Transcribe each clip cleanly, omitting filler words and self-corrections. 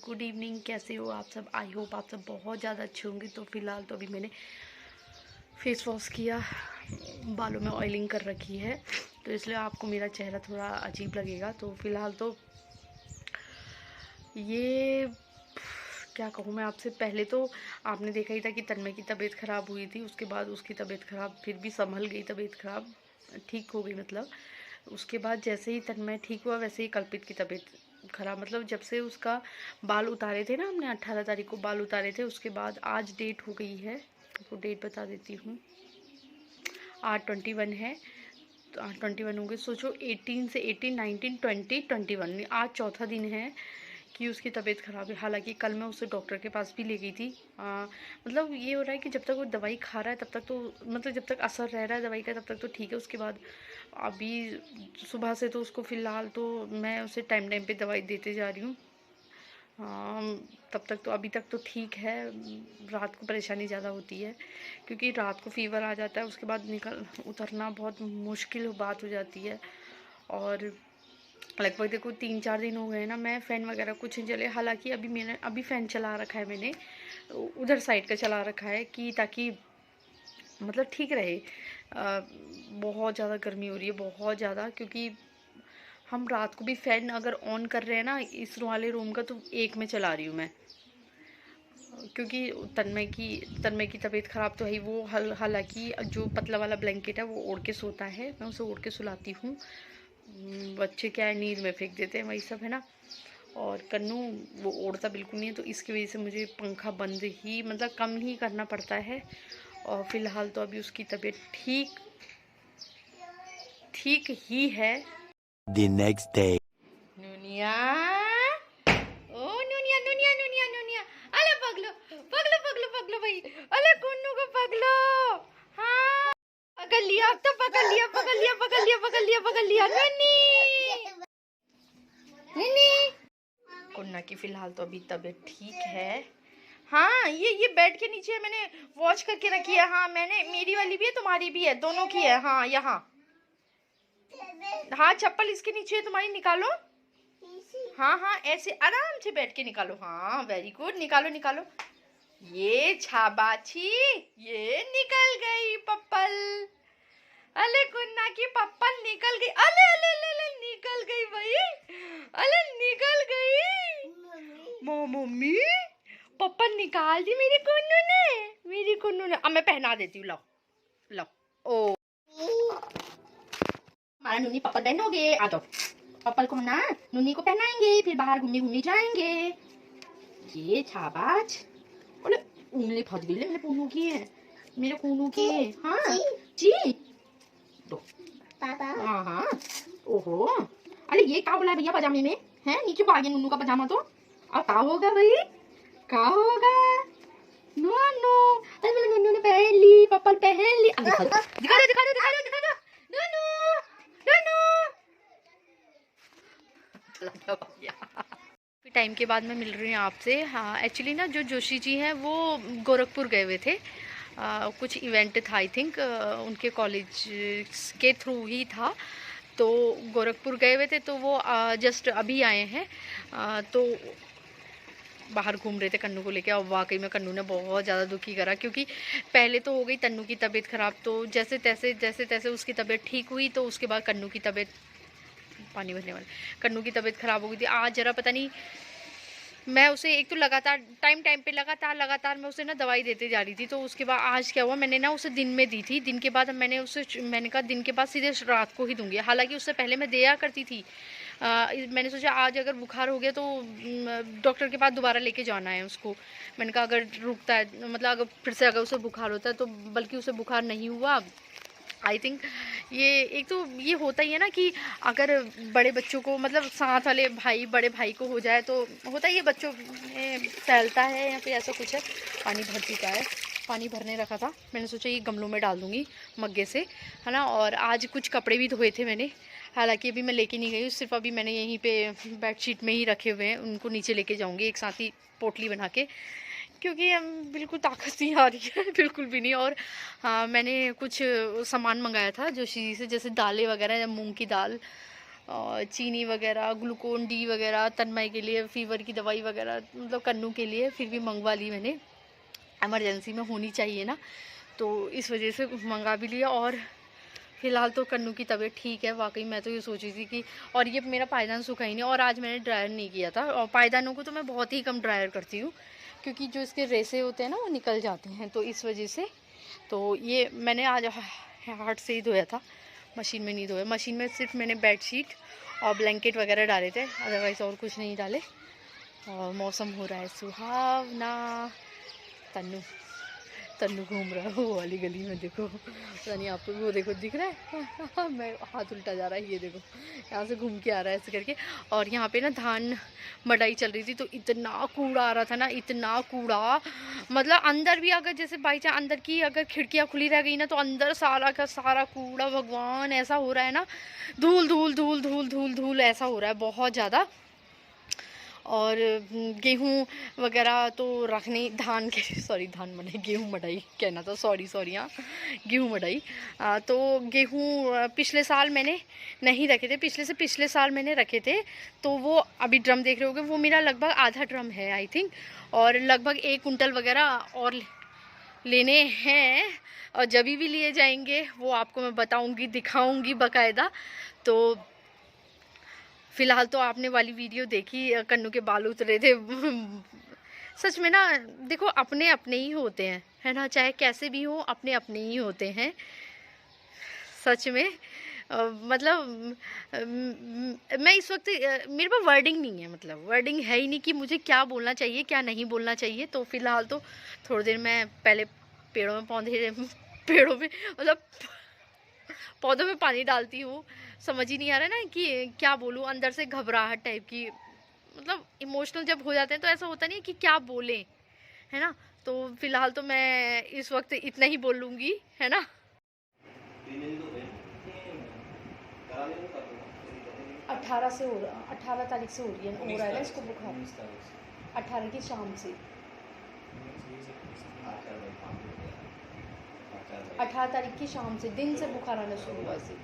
Good evening. कैसे हो आप सब? आई होप आप सब बहुत ज़्यादा अच्छे होंगे। तो फ़िलहाल तो अभी मैंने फेस वॉश किया, बालों में ऑयलिंग कर रखी है, तो इसलिए आपको मेरा चेहरा थोड़ा अजीब लगेगा। तो फ़िलहाल तो ये क्या कहूँ मैं आपसे। पहले तो आपने देखा ही था कि तन्मय की तबीयत ख़राब हुई थी, उसके बाद उसकी तबीयत ख़राब फिर भी संभल गई, तबीयत ख़राब ठीक हो गई मतलब। उसके बाद जैसे ही तन्मय ठीक हुआ वैसे ही कल्पित की तबीयत ख़राब, मतलब जब से उसका बाल उतारे थे ना, हमने 18 तारीख को बाल उतारे थे, उसके बाद आज डेट हो गई है, आपको डेट बता देती हूँ। आज 21 है, तो आज 21 हो गए। सोचो 18 से 18, 19, 20, 21, आज चौथा दिन है कि उसकी तबीयत ख़राब है। हालांकि कल मैं उसे डॉक्टर के पास भी ले गई थी। मतलब ये हो रहा है कि जब तक वो दवाई खा रहा है तब तक तो, मतलब जब तक असर रह रहा है दवाई का तब तक तो ठीक है। उसके बाद अभी सुबह से तो उसको फ़िलहाल तो मैं उसे टाइम टाइम पे दवाई देते जा रही हूँ। तब तक तो अभी तक तो ठीक है। रात को परेशानी ज़्यादा होती है क्योंकि रात को फ़ीवर आ जाता है, उसके बाद निकल उतरना बहुत मुश्किल बात हो जाती है। और लगभग देखो 3-4 दिन हो गए ना, मैं फ़ैन वगैरह कुछ नहीं चले। हालांकि अभी फ़ैन चला रखा है मैंने, उधर साइड का चला रखा है कि ताकि मतलब ठीक रहे। बहुत ज़्यादा गर्मी हो रही है, बहुत ज़्यादा, क्योंकि हम रात को भी फ़ैन अगर ऑन कर रहे हैं ना इस वाले रूम का, तो एक में चला रही हूँ मैं, क्योंकि तन्मय की तबीयत ख़राब तो है ही। वो हालांकि जो पतला वाला ब्लैंकेट है वो ओढ़ के सोता है, मैं उसे ओढ़ के सुलाती हूँ। बच्चे क्या है, नींद में फेंक देते हैं, वही सब है ना। और कन्नू वो ओढ़ता बिल्कुल नहीं है, तो इसकी वजह से मुझे पंखा बंद ही, मतलब कम ही करना पड़ता है। और फ़िलहाल तो अभी उसकी तबीयत ठीक ही है। The next day. नुनिया, ओ नुनिया नुनिया नुनिया नुनिया, अले पगलो पगलो पगलो पगलो भाई, अले कुन्नू को पगलो। हाँ पकड़ लिया, अब तो पकड़ लिया पकड़ लिया पकड़ लिया पकड़ लिया पकड़ लिया। नुनी नुनी, कुन्ना की फिलहाल तो अभी तबीयत ठीक है। हाँ ये बेड के नीचे मैंने वॉश करके रखी है। हाँ मैंने, मेरी वाली भी है तुम्हारी भी है, दोनों की है। हाँ यहाँ, हाँ चप्पल इसके नीचे है तुम्हारी, निकालो। हाँ हाँ ऐसे आराम से बैठ के निकालो। हाँ वेरी गुड, निकालो निकालो। ये छाबाची, ये निकल गई पप्पल। अले कुन्ना की पप्पल निकल गई। अले अले अले, अले निकल गई भाई, अले निकल गई। मम्मी पप्पल निकाल दी मेरी कुन्नू ने, मेरी कुन्नू ने। अब मैं पहना देती हूँ, लो लो। ओ हमारा नूनी पप्पल पहनोगे, आ जाओ। पप्पल को ना नूनी को पहनाएंगे, फिर बाहर घूमने घूमने जाएंगे। ये छाबाज, बोले उंगली फंस गई मेरे पूनू की है, मेरे पूनू की है। हाँ जी दो पापा। हाँ हाँ ओहो, अरे ये क्या बोला भैया पजामे में है, नीचे को आ गया नूनू का पजामा। तो अब क्या होगा भाई, क्या होगा? नो नो, अरे मेरे नूनू ने पहन ली, पप्पल पहन ली। दिखा दो दिखा दो दिखा दो दिखा दो दिखा दो। नूनू टाइम के बाद मैं मिल रही हूँ आपसे। हाँ एक्चुअली ना जो जोशी जी हैं वो गोरखपुर गए हुए थे, कुछ इवेंट था आई थिंक, उनके कॉलेज के थ्रू ही था। तो गोरखपुर गए हुए थे, तो वो जस्ट अभी आए हैं। तो बाहर घूम रहे थे कन्नू को लेके, और वाकई में कन्नू ने बहुत ज़्यादा दुखी करा, क्योंकि पहले तो हो गई तन्नू की तबीयत ख़राब, तो जैसे तैसे उसकी तबीयत ठीक हुई, तो उसके बाद कन्नू की तबीयत, पानी भरने वाले, कन्नू की तबीयत ख़राब हो गई थी। आज जरा पता नहीं, मैं उसे एक तो लगातार टाइम पे लगातार मैं उसे ना दवाई देते जा रही थी। तो उसके बाद आज क्या हुआ, मैंने ना उसे दिन में दी थी, दिन के बाद मैंने कहा दिन के बाद सीधे रात को ही दूंगी। हालांकि उससे पहले मैं दिया करती थी। मैंने सोचा आज अगर बुखार हो गया तो डॉक्टर के पास दोबारा लेके जाना है उसको। मैंने कहा अगर रुकता है, मतलब अगर फिर से अगर उसे बुखार होता है तो, बल्कि उसे बुखार नहीं हुआ आई थिंक। ये एक तो ये होता ही है ना कि अगर बड़े बच्चों को, मतलब साथ वाले भाई बड़े भाई को हो जाए तो होता ही है, बच्चों में फैलता है या फिर ऐसा कुछ है। पानी भर चुका है, पानी भरने रखा था, मैंने सोचा ये गमलों में डाल दूँगी मग्गे से, है ना। और आज कुछ कपड़े भी धोए थे मैंने, हालांकि अभी मैं लेके नहीं गई, सिर्फ अभी मैंने यहीं पे बेडशीट में ही रखे हुए हैं, उनको नीचे लेके जाऊँगी एक साथ ही पोटली बना के, क्योंकि हम बिल्कुल ताकत नहीं आ रही है बिल्कुल भी नहीं। और हाँ मैंने कुछ सामान मंगाया था जोशी से, जैसे दालें वगैरह, मूंग की दाल, चीनी वगैरह, ग्लूकोन डी वगैरह, तन्मय के लिए फ़ीवर की दवाई वगैरह, मतलब कन्नू के लिए फिर भी मंगवा ली मैंने, इमरजेंसी में होनी चाहिए ना, तो इस वजह से मंगा भी लिया। और फ़िलहाल तो कन्नू की तबीयत ठीक है। वाकई मैं तो ये सोची थी कि, और ये मेरा पायदान सूखा ही नहीं, और आज मैंने ड्रायर नहीं किया था। और पायदानों को तो मैं बहुत ही कम ड्रायर करती हूँ, क्योंकि जो इसके रेसे होते हैं ना वो निकल जाते हैं, तो इस वजह से। तो ये मैंने आज हाथ से ही धोया था, मशीन में नहीं धोया। मशीन में सिर्फ मैंने बेडशीट और ब्लैंकेट वगैरह डाले थे, अदरवाइज़ और कुछ नहीं डाले। और मौसम हो रहा है सुहावना। तन्नू तन्नू घूम रहा है वो वाली गली में, देखो पता नहीं आपको वो देखो दिख रहा है मैं हाथ उल्टा जा रहा है, ये देखो यहाँ से घूम के आ रहा है ऐसे करके। और यहाँ पे ना धान मड़ाई चल रही थी, तो इतना कूड़ा आ रहा था ना, इतना कूड़ा, मतलब अंदर भी अगर जैसे बाई चांस अंदर की अगर खिड़कियाँ खुली रह गई ना, तो अंदर सारा का सारा कूड़ा, भगवान ऐसा हो रहा है ना, धूल धूल धूल धूल धूल धूल ऐसा हो रहा है बहुत ज़्यादा। और गेहूँ वगैरह तो रखने, धान के धान मड़ाई, गेहूँ मड़ाई कहना था, सॉरी हाँ, गेहूँ मड़ाई। तो गेहूँ पिछले साल मैंने नहीं रखे थे, पिछले साल मैंने रखे थे, तो वो अभी ड्रम देख रहे होगे, वो मेरा लगभग आधा ड्रम है आई थिंक, और लगभग 1 कुंटल वगैरह और लेने हैं, और जब भी लिए जाएंगे वो आपको मैं बताऊंगी, दिखाऊंगी बाकायदा। तो फ़िलहाल तो आपने वाली वीडियो देखी, कन्नू के बाल उतरे थे सच में ना, देखो अपने अपने ही होते हैं, है ना, चाहे कैसे भी हो अपने अपने ही होते हैं सच में। मतलब मैं इस वक्त मेरे पास वर्डिंग नहीं है, मतलब वर्डिंग है ही नहीं कि मुझे क्या बोलना चाहिए क्या नहीं बोलना चाहिए। तो फ़िलहाल तो थोड़ी देर मैं पहले पेड़ों में पेड़ों में मतलब पौधों में पानी डालती हूँ, समझ ही नहीं आ रहा है ना कि क्या बोलूँ, अंदर से घबराहट टाइप की, मतलब इमोशनल जब हो जाते हैं तो ऐसा होता नहीं है कि क्या बोलें, है ना। तो फिलहाल तो मैं इस वक्त इतना ही बोलूँगी, है ना। 18 से हो रहा, 18 तारीख से हो रही है, हो रहा है ना इसको बुखार, 18 की शाम से, 18 तारीख की शाम से दिन से बुखार आना शुरू हुआ से।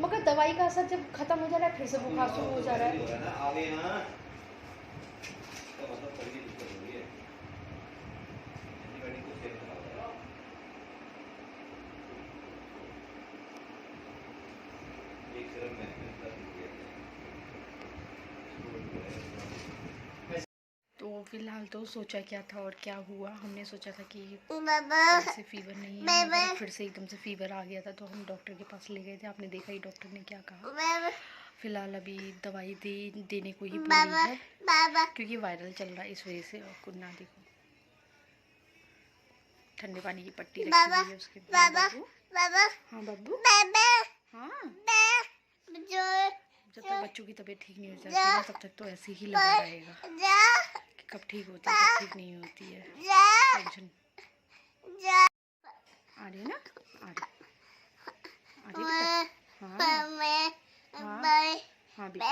मगर दवाई का असर जब खत्म हो जा रहा है फिर से बुखार शुरू हो जा रहा है। तो फिलहाल तो सोचा क्या था और क्या हुआ, हमने सोचा था कि से फीवर नहीं है, मगर फिर से एकदम से फीवर आ गया था, तो हम डॉक्टर के पास ले गए थे। आपने देखा ही डॉक्टर ने क्या कहा। फिलहाल अभी दवाई देने को ही बोली है, क्योंकि वायरल चल रहा है इस वजह से। और कुछ ना, देखो ठंडे पानी की पट्टी रखी हुई है उसके बाद। हाँ बाबू, हाँ जब तक बच्चों की तबीयत ठीक नहीं हो जाती ना, तब तक तो ऐसे ही लगा रहेगा कि कब ठीक होती है कब ठीक नहीं होती है। टेंशन आ रही है ना, आ रही बेटा, हाँ हाँ बेटा,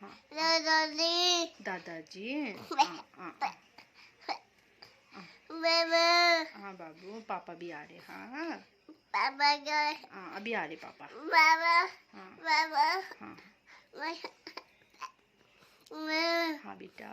हाँ दादाजी, हाँ बाबू, पापा भी आ रहे, हाँ अभी आ रहे पापा, हाँ हाँ हाँ बेटा।